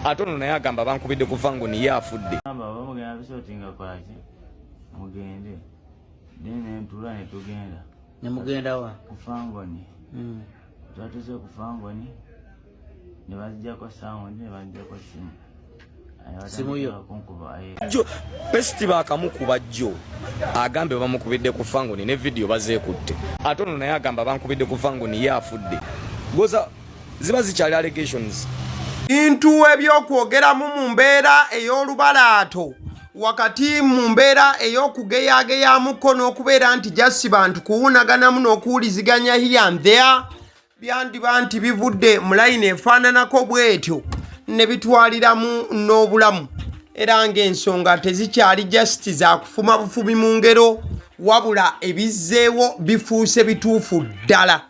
Atono naye agamba bankubidde ku Fangon Eyafudde. Bamugenda bisotinga kwaki mugende dene ntula ne tugenda ne mugenda wa ku Fangon. Twatuse ku Fangon ne bajjako sound ne bajjako simu yo jo besti bakamukuba jo agambe bamukubidde ku Fangon ne video bazeekutte. Atono naye agamba bankubidde ku Fangon Eyafudde. Goza ziba zikyali allegations. Bintu ebyokwogeramu mu mbeera ey'olubalaato wakati mu mbeera ey'okugeyageyamuko n'okubeera nti jasi bantu kuwunaganamu n'okuwuliziganya here and there byandiba nti bivudde mu layini efaananako bw'etyo ne bitwaliramu n'obulamu era ng'ensonga tezikyali jasiti za kufuma bufubi mu ngero wabula ebizzeewo bifuuse bituufu ddala.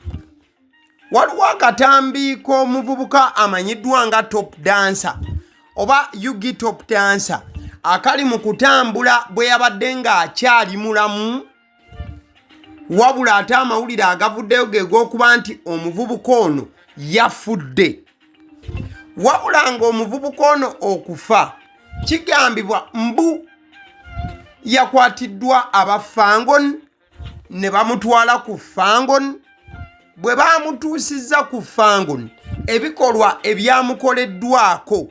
Waliwo akatambi k'omuvubuka amanyiddwa nga top dancer oba yugi top dancer akali mu kutambula bwe yabadde ng'akyali mulamu wabula ate amawulire agavuddeyo ge g'okuba nti omuvubuka ono yafudde. Wabula ng'omuvubuka ono okufa kigambibwa mbu yakwatiddwa aba Fangon ne bamutwala ku Fangon. Bwe bamutuusizza ku Fangon ebikolwa ebyamukoleddwako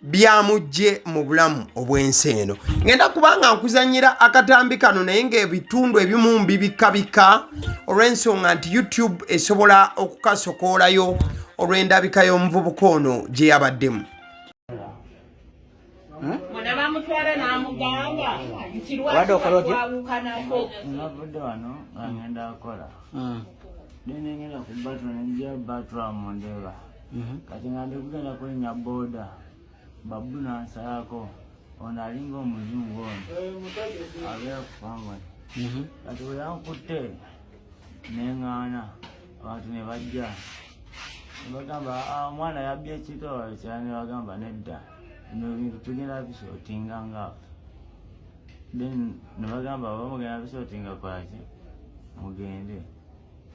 byamujje mu bulamu obw'ensi eno. Ngenda kubanga nkuzanyira akatambi kano naye ng'ebitundu ebimu mbibikabika olw'ensonga nti YouTube esobola okukasokoolayo olw'endabika y'omuvubuka ono gye yabaddemu. Bamutwala n'amugamba nti lwakiwabukanako navudde wano nga ngenda akola nenengera ku batula nenjira batula mundeba kati nga ndikugenda kulinnya boda Babu nansayako ono alinga omuzungu ono abeera ku Fangon. Kati bwe yankutte neŋŋaana abantu ne bajja ne bagamba omwana yabbye ekitoola kyala ne bagamba nedda bino bintu tugenda bisootinga ngaafe. Then ne bagamba bamugenda bisootinga kwaki mugende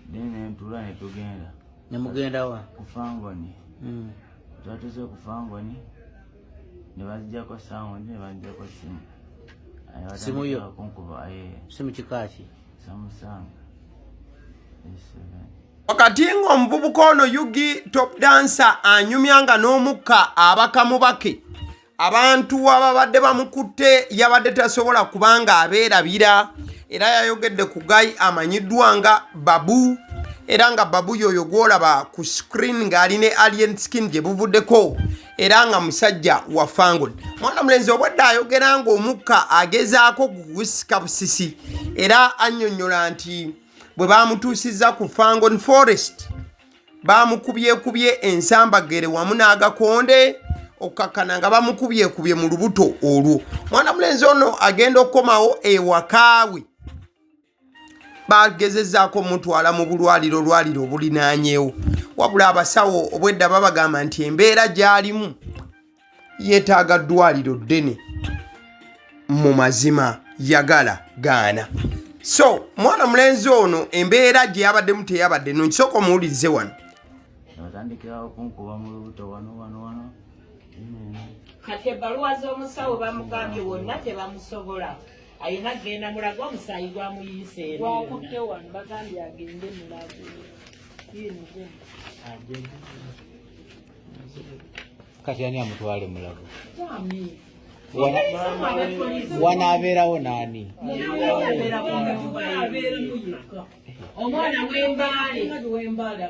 dene ntula ne tugenda ne mugenda wa ku Fangon. Twatuse ku Fangon ne bajjako sound ne bajjako simu yo kunkuba simu kikaki Samsung. Wakati ng'omuvubuka ono yugi top dancer anyumyanga n'omukka abakamubake abantu ababadde bamukutte yabadde tasobola kubanga abeerabira era yayogedde ku gayi amanyiddwa nga Babu era nga Babu yoyo gwolaba ku screen ng'ali ne alien skin gye buvuddeko era nga musajja wa Fangon. Mwana mulenzi obwedde ayogera ng'omukka agezaako kugusika busisi era annyonnyola nti bwe bamutuusizza ku Fangon Forest bamukubyekubye ensambagere wamu n'agakonde okkakkana nga bamukubyekubye mu lubuto olwo. Mwana mulenzi ono agenda okukomawo ewakaawe bagezezzaako mutwala mu bulwaliro obulinaanyeewo wabula abasawo obwedda babagamba nti embeera gy'alimu yeetaaga ddwaliro ddene mu mazima yagala gaana. So mwana mulenzi ono embeera gye yabaddemu teyabadde no nkisooka omuwulirize wano. Batandikirawo kunkuba mu lubuto wano kati ebbaluwa z'omusawo bamugambye wonna tebamusobola ayina genda mulago omusaayi gwamuyise wakutte wano bagambye agende mulago kati ani amutwale mulago wanaabeerawo naani omwana wembaale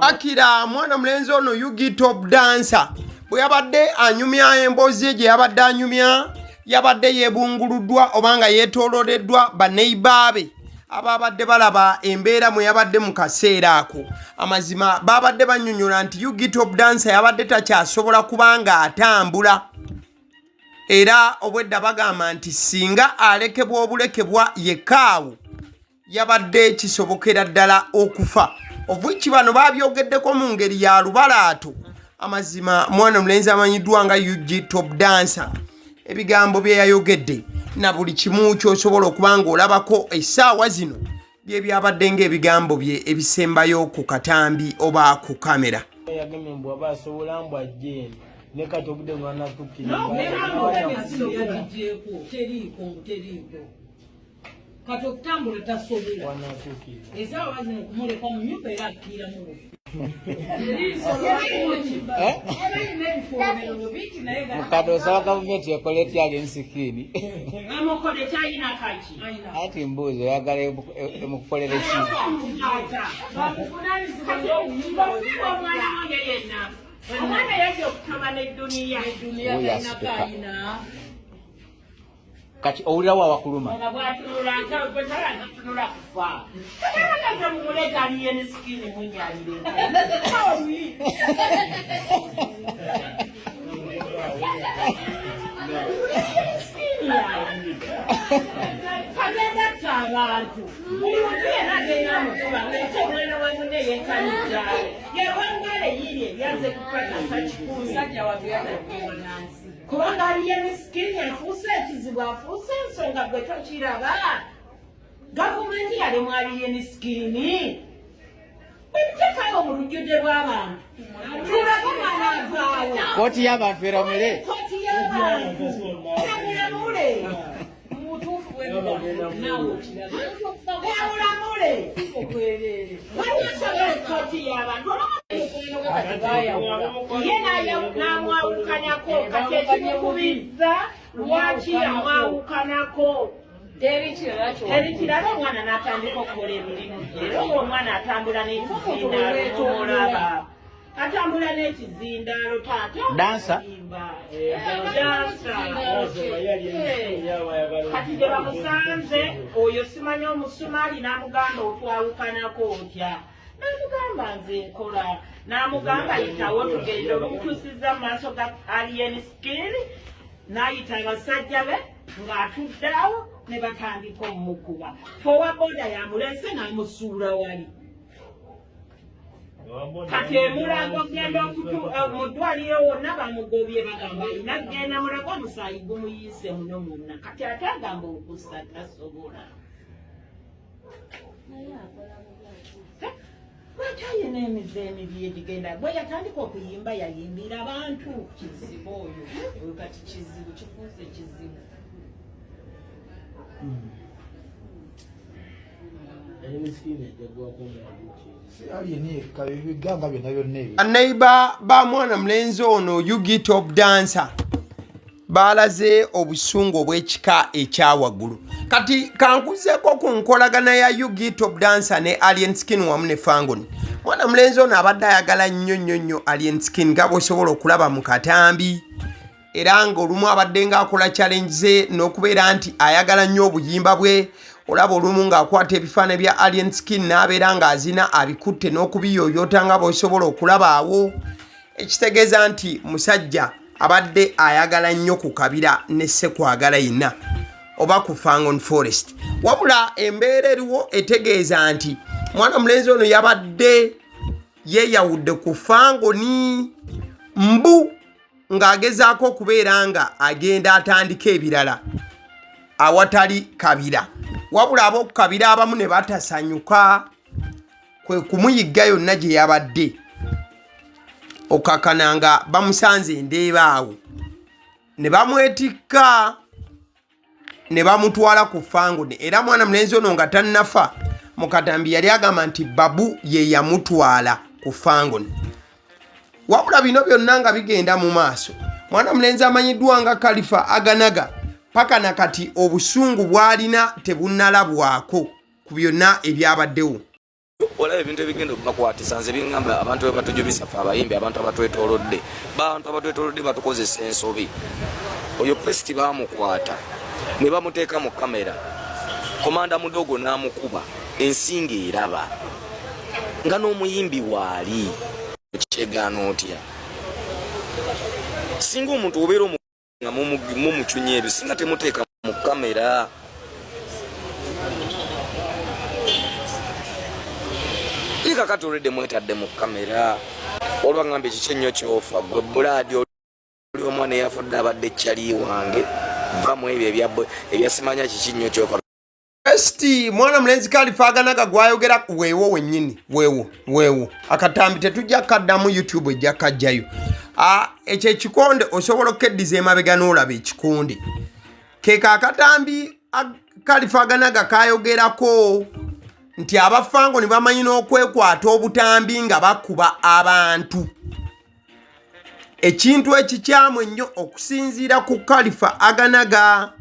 Akira mwana mulenzi ono yugi top dancer bwe yabadde anyumya emboozi gye yabadde anyumya yabadde yeebunguluddwa obanga yeetoololeddwa banneibaabe ababadde balaba embeera mwe yabadde mu kaseera ako. Amazima babadde bannyonnyola nti yugi top dancer yabadde takyasobola kubanga atambula era obwedda bagamba nti singa alekebwa obulekebwa yekaawo yabadde kisobokera ddala okufa. Ovwiki bano babyogeddeko mu ngeri ya lubalaato. Amazima mwana mulenzi amanyiddwa nga yugi top dancer ebigambo bye yayogedde na buli kimu ky'osobola okuba ng'olabako essaawa zino bye byabadde ng'ebigambo bye ebisembayo ku katambi oba ku kamera. yagemye mbwa basobola mbwa jeni ne kati obudde mwana tukira kati okutambula tasobola ezaawa zino okumuleka mu nyumba era akiira mu mukadde osaba gavumenti ekole etya alyensikini amukole kyalina kaki ati mbuuzi oyagala emukukolera ki omwana wange yenna omwana yajja okutama n'edduniya kati owulira wa wakuluma bwatunula nkatunula kufa tagalagaza mumuleka aliye ne sikini munyalire kagenda ta abantu omuntu yena agenda mukuba ng'ekyo omwana wa munne yenkanijawe yewangale yiri ebyaze kupakasa kikumi kubanga aliye misikini afuuse ekizibu afuuse ensonga gwe tokiraba gavumenti yalemu aliye misikini bwemuteekayo mu lujjudde lw'abantu tulabe omwana avaawo kooti y'abantu eramule kooti y'abantu emulamule emulamule wanyasobola kooti y'abantu ye n'amwawukanyako kati ekimukubizza lwaki amwawukanako teri kirala omwana n'atandika okukola emirimu gye era omwana atambula n'ekizindaalo omulaba atambula n'ekizindaalo taata dansa kati gye bamusanze oyo simanya omusumaali n'amugamba otwawukanako otya n'amugamba nze nkola n'amugamba yitawo tugenda olumutuusizza mu maaso ga alien skin n'ayita abasajja be ng'atuddeawo ne batandika omukuba fowa boda yamulese n'amusuula wali kati emulago genda mu ddwaliro wonna bamugobye bagamba alina kgenda mulago omusaayi gumuyiise muno mwonna kati ate agamba okussa tasobola lwaki ayina emize emibi egigenda bwe yatandika okuyimba yayimbira abantu kizibu oyo oyo kati kizibu kifuuse kizibu neighbor ba mwana mulenzi ono Yugi Top Dancer balaze obusungu obw'ekika ekyawaggulu kati kankuzeko ku nkolagana ya Yugi Top Dancer ne Alien Skin wamu ne Fangon mwana mulenzi ono abadde ayagala nnyo Alien Skin nga bw'osobola okulaba mu katambi era ng'olumu abadde ng'akola challenge ze n'okubeera nti ayagala nnyo obuyimba bwe olaba olumu ng'akwata ebifaananyi bya Alien Skin n'abeera ng'azina abikutte n'okubiyooyoota nga bw'osobola okulaba awo ekitegeeza nti musajja abadde ayagala nnyo ku kabira ne ssekwagala yenna oba ku Fangon Forest wabula embeera eriwo etegeeza nti mwana mulenzi ono yabadde yeeyawudde ku Fangoni mbu ng'agezaako okubeera nga agenda atandika ebirala awatali kabira wabula ab'okukabira abamu ne batasanyuka kwe kumuyigga yonna gye yabadde okakana nga bamusanze endeeba awo ne bamwetikka ne bamutwala ku Fangon era mwana mulenzi ono nga tannafa mu katambi yali agamba nti Babu ye yamutwala ku Fangon wabula bino byonna nga bigenda mu maaso mwana mulenzi amanyiddwa nga Kalifa Aganaga paka na kati obusungu bwalina tebunnalabwako ku byonna ebyabaddewo olaba ebintu ebigenda okubakwatisa nze bingamba abantu be batujubisa fe abayimbi abantu abatwetoolodde batukozesa ensobi oyo pesti bamukwata ne bamuteeka mu kamera komanda mudogo n'amukuba ensinga eraba nga n'omuyimbi waali kyegaana otya singa omuntu obeera nga mumucunya ebyo singa temuteeka mu kamera kakati olwedde mwetadde mu kamera olwa ngamba ekiki ennyo kyofa gwe bulaadi oli omwana eyafudde abadde ekyali wange vamu ebyo ebyasimanya kiki nnyo kyofa Besti mwana mlenzi Khalifa aganaga gwayogera wewo wennyini wewo akatambi tetujja kaddamu YouTube ejja kajjayo ekyo ekikonde osobola okeddiza emabega n'olaba ekikonde keka akatambi Khalifa aganaga kayogerako nti abafango ne bamanyi n'okwekwata obutambi nga bakuba abantu ekintu ekikyamu ennyo okusinziira ku Khalifa aganaga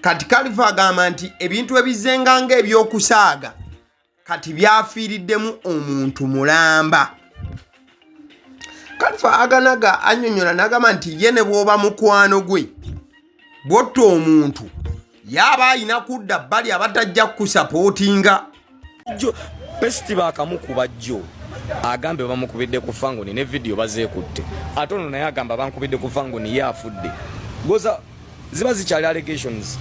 kati Khalifa agamba nti ebintu ebizenga ng'ebyokusaaga kati byafiiriddemu omuntu mulamba. Khalifa aganaga annyonnyola n'agamba nti ye ne bw'oba mukwano gwe bw'otta omuntu yaba ayina kudda bbali abatajja kukusapootinga. Pesti baakamukuba jjo agambe bamukubidde ku Fangon ne vidiyo bazeekutte ate ono naye agamba bankubidde ku Fangon Eyafudde goza ziba zikyali allegations.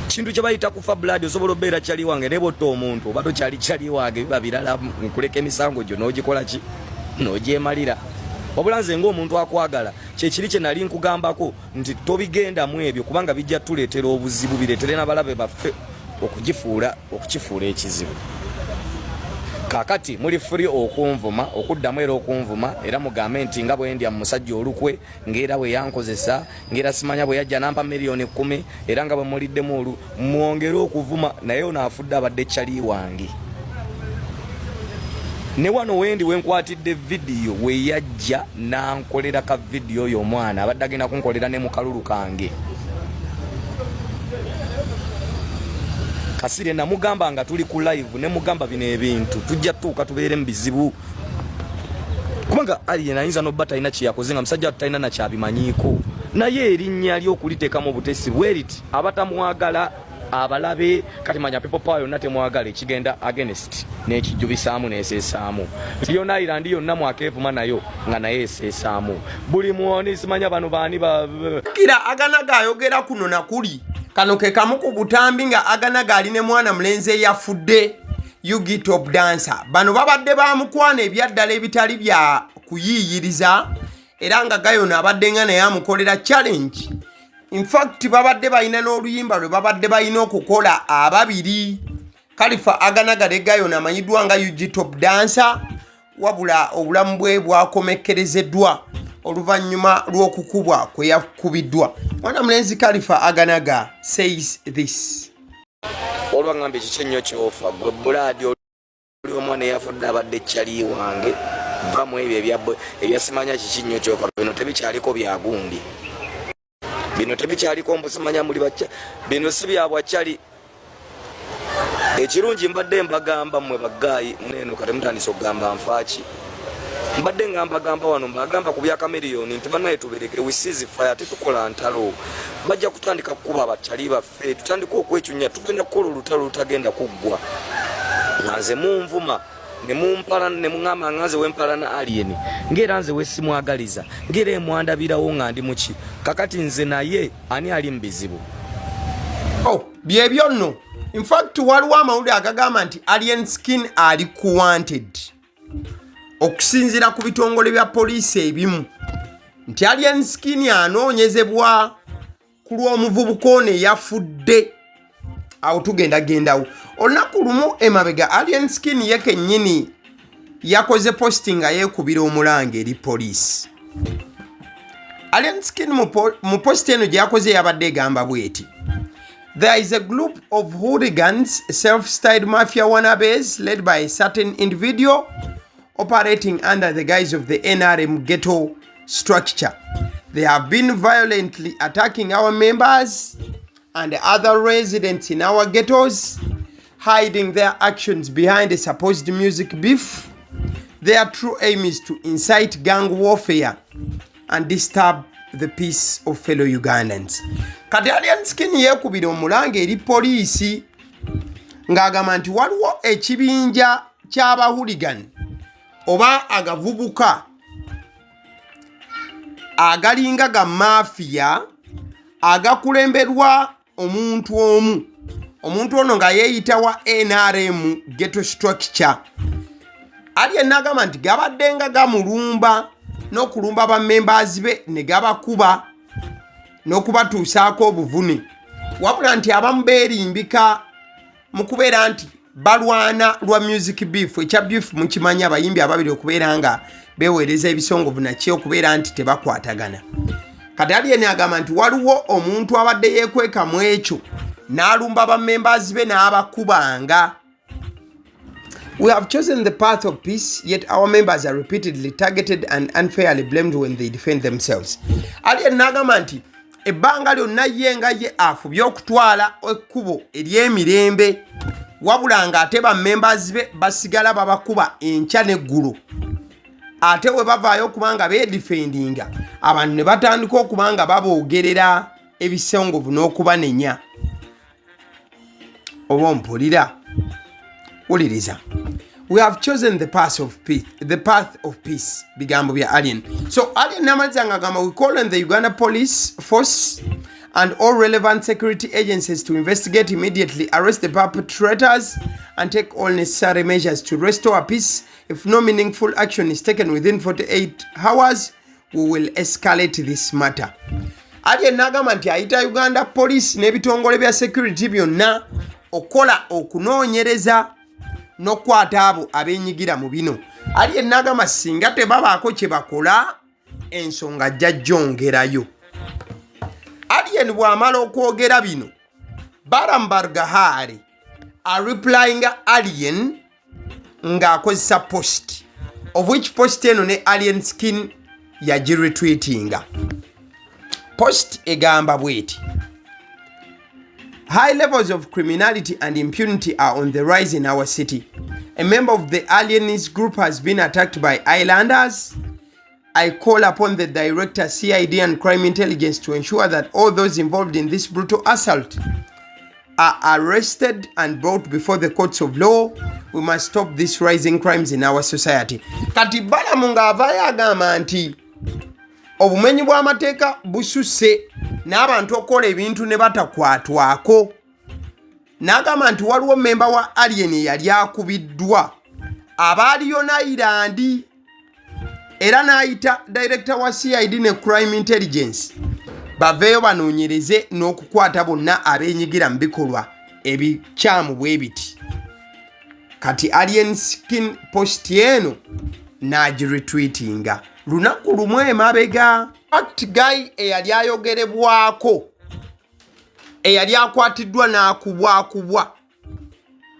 Kintu kye bayita kufa blood osobola obeera kyali wange ne bw'otta omuntu oba tokyali kyali wange biba birala nkuleka emisango gyo n'ogikola ki n'ogyemalira. Wabula nze ng'omuntu akwagala kyekiri kye nali nkugambako nti tobigendamu ebyo kubanga bijja tuleetera obuzibu bireetere n'abalabe baffe okukifuula ekizibu. Kakati muli free okunvuma okuddamu era okunvuma era mugambe nti nga bwe ndya musajja olukwe ngera bwe yankozesa ngera simanya bwe yajja nampa miliyoni 10 era nga bwe muliddemu olu muongere okuvuma naye ono afudde abadde kyali wange. Ne wano wendi wenkwatidde vidiyo we yajja nankolera ka vidiyo oyo omwana abadde agenda kunkolera ne mu kalulu kange. Kasire namugamba nga tuli ku live ne mugamba bino ebintu tujja tuuka tubeere mu bizibu kubanga aliyena ayinza n'obba talina kyeyakoze nga musajja talina na kyabimanyiiko naye erinnya ly'okuliteekamu obutesi bweriti abatamwagala abalabe kati manya people power yonna temwagala ekigenda against n'ekijjubisaamu n'eseesaamu yonna Ireland yonna mwakeevuma nayo nga naye eseesaamu buli muwoni simanya bano baani kira aganaga ayogera kuno nakuli kano ke kamu ku butambi nga aganaga ali ne mwana mulenzi Eyafudde Yugi top dancer bano babadde bamukwana ebyaddala ebitali bya kuyiiyiriza era nga gayona abadde nga naye amukolera challenge. In fact babadde balina n'oluyimba lwe babadde balina okukola ababiri. Khalifa aganaga ne gayona amanyiddwa nga Yugi top dancer wabula obulamu bwe bwakomekkerezeddwa oluvannyuma lw'okukubwa kwe yakubiddwa. Mwana mulenzi Khalifa aganaga says this. Olwangambye kiki ennyo kyofa gwe buladi oli omwana Eyafudde abadde kyali wange vamu ebyo ebyasimanya kiki nnyo kyofa bino tebikyaliko byagundi bino tebikyaliko mbusimanya muli bacca bino si byabwakyali. Ekirungi mbadde mbagamba mmwe bagaayi muneeno kati mutandise okugamba nfaaki mbadde nga mbagamba wano mbagamba ku bya kameriyoni nti bannaye tubereke wisizi fire tetukola ntalo bajja kutandika kukuba abakyali baffe tutandika okwecunya tugenda kukola olutalo lutagenda kuggwa nga nze munvuma ne mumpalana ne muŋŋamba nga nze wempalana alien ng'era nze wesimwagaliza ng'era emwandabirawo nga ndi muki kakati nze naye ani ali mu bizibu. Byebyo nno. In fact waliwo amawulire agagamba nti alien skin ali ku wanted okusinziira ku bitongole bya poliisi ebimu nti alien skin anoonyezebwa ku lw'omuvubuka ono Eyafudde awo tugendagendawo. Olunaku lumu emabega alien skin ye kennyini yakoze posting nga yeekubira omulanga eri poliisi. Alien skin mu post eno gye yakoze yabadde egamba bw'eti: There is a group of hooligans, self-styled mafia wannabes led by a certain individual operating under the guise of the NRM ghetto structure. They have been violently attacking our members and other residents in our ghettos, hiding their actions behind a supposed music beef. Their true aim is to incite gang warfare and disturb the peace of fellow Ugandans. Kati alien skin yeekubira omulanga eri poliisi ng'agamba nti waliwo ekibinja ky'abahuligan oba agavubuka agalinga ga mafiya agakulemberwa omuntu omu. Omuntu ono nga yeeyita wa NRM ghetto structure. Alien n'agamba nti gabadde nga gamulumba n'okulumba ba members be ne gabakuba n'okubatuusaako obuvune. wabula nti abamu beerimbika mu kubeera nti balwana lwa music beef. Ekya beef mukimanyi abayimbi ababiri okubeera nga beweereza ebisongovu nakyo okubeera nti tebakwatagana. Kati Alien agamba nti waliwo omuntu abadde yeekweka mu ekyo n'alumba bammembers be n'abakubanga. We have chosen the path of peace, yet our members are repeatedly targeted and unfairly blamed when they defend themselves. Alien n'agamba nti ebbanga lyonna ye nga ye afubye okutwala ekkubo ery'emirembe wabula ng'ate bammembers be basigala babakuba enkya n'eggulu. Ate we bavaayo okubanga beedifendinga abantu ne batandika okubanga baboogerera ebisongovu n'okubanenya. Oba mpulira wuliriza. We have chosen the path of peace. Bigambo bya Alien. So Alien n'amaliza ng'agamba we call on the Uganda Police Force and all relevant security agencies to investigate immediately, arrest the perpetrators and take all necessary measures to restore peace. If no meaningful action is taken within 48 hours, we will escalate this matter. Alien n'agamba nti ayita Uganda Police n'ebitongole bya security byonna okola okunoonyereza n'okwata abo abeenyigira mu bino. Alien n'agamba singa tebabaako kye bakola ensonga ajja gyongerayo. Alien bw'amala okwogera bino, Baram Bargahari are replying Alien ng'akozesa post, of which post eno ne Alien Skin yagiretweetinga. Post egamba bweti: high levels of criminality and impunity are on the rise in our city. A member of the alienist group has been attacked by islanders. I call upon the Director, CID and Crime Intelligence to ensure that all those involved in this brutal assault are arrested and brought before the courts of law. We must stop these rising crimes in our society. Kati Balamu ng'avaayo agamba nti obumenyi bw'amateeka bususse n'abantu okukola ebintu ne batakwatwako. N'agamba nti waliwo memba wa Alien eyali akubiddwa abaaliyo Nairandi era n'ayita Director wa CID ne Crime Intelligence baveeyo banoonyereze n'okukwata bonna abeenyigira mu bikolwa ebikyamu bwe biti. Kati Alien Skin post eno n'agiretweetinga lunaku lumu emabega. Fact guy eyali ayogerebwako eyali akwatiddwa n'akubwakubwa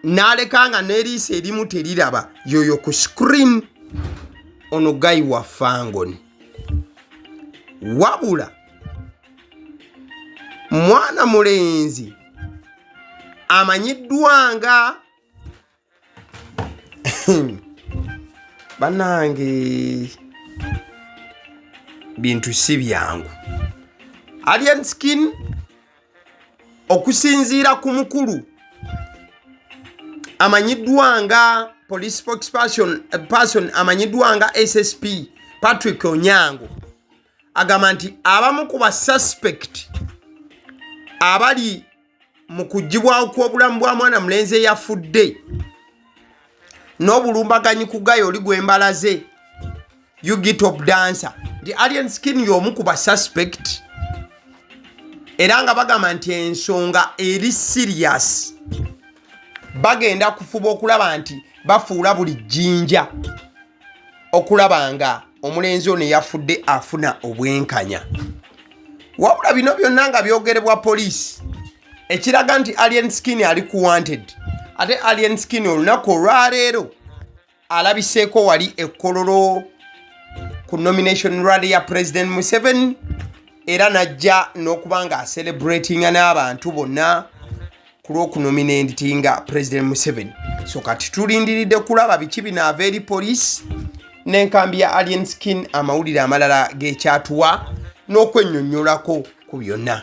n'aleka nga n'eriisa erimu teriraba yoyo ku screen, ono guy wa Fangon. Wabula mwana mulenzi amanyiddwa bannange bintu si byangu. Alien Skin okusinziira ku mukulu amanyiddwa nga police spokesperson amanyiddwa nga SSP Patrick Onyango agamba nti abamu ku basuspect abali mu kugibwawo kw'obulamu bwa mwana mulenzi eyafudde n'obulumbaganyi ku gayo oli gw'embalaze Yugi Top Dancer nti Alien Skin y'omu ku basuspect era nga bagamba nti ensonga eri serious. Bagenda kufuba okulaba nti bafuula buli jjinja okulaba nga omulenzi ono eyafudde afuna obwenkanya. Wabula bino byonna nga byogerebwa poliisi ekiraga nti Alien Skin ali ku wanted. Ate Alien Skin olunaku olwaleero alabiseeko wali ekkololo ku nomination rally ya President Museveni era najja n'okuba nga celebratinga n'abantu bonna ku lw'okunominatinga President Museveni. So kati tulindiridde kulaba biki binaava eri poliisi n'enkambi ya Alien Skin amawulire amalala g'ekyatuwa n'okwennyonnyolako ku byonna.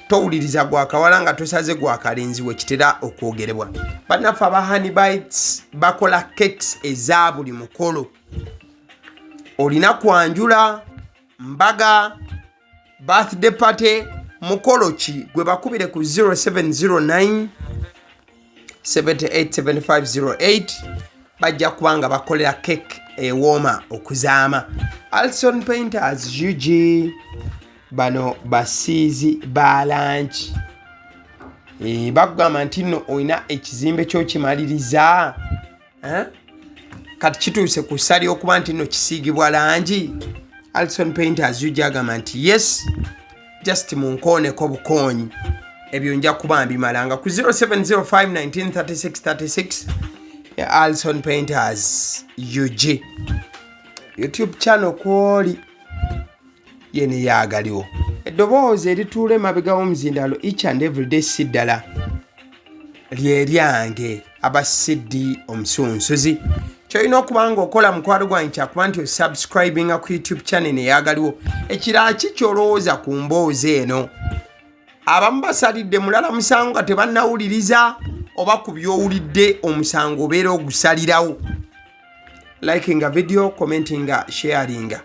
Towuliriza gwakawala nga tosaze gwakalenzi we kitera okwogerebwa. Bannaffe aba Honey Bites bakola cakes eza buli mukolo. Olina kwanjula, mbaga, birthday party, mukolo ki gwe bakubire ku 0709 787508 bajja kubanga bakolera cake ewooma okuzaama. Alson Painters UG bano basiizi ba lunch Bakugamba nti nno olina ekizimbe kyokimaliriza kati kituuse ku ssali okuba nti nno kisiigibwa langi. Alison Painters yujja agamba nti yes just munkooneko bukoonyi ebyo nja kuba mbimalanga ku 0705193636 ya Alison Painters UG YouTube channel kwoli yene yaagaliwo eddoboozi erituula emabega w'omuzindalo each and every day siddala lyeryange abasiddi omusunsuzi kyolina okuba nga okola mukwalo gwange kyakuba nti osubscribinga ku YouTube channel neyaagaliwo ekirala kikyolowooza ku mboozi eno abamu basalidde mulala musango nga tebannawuliriza oba ku byowulidde omusango obeera ogusalirawo likinga video commentinga sharinga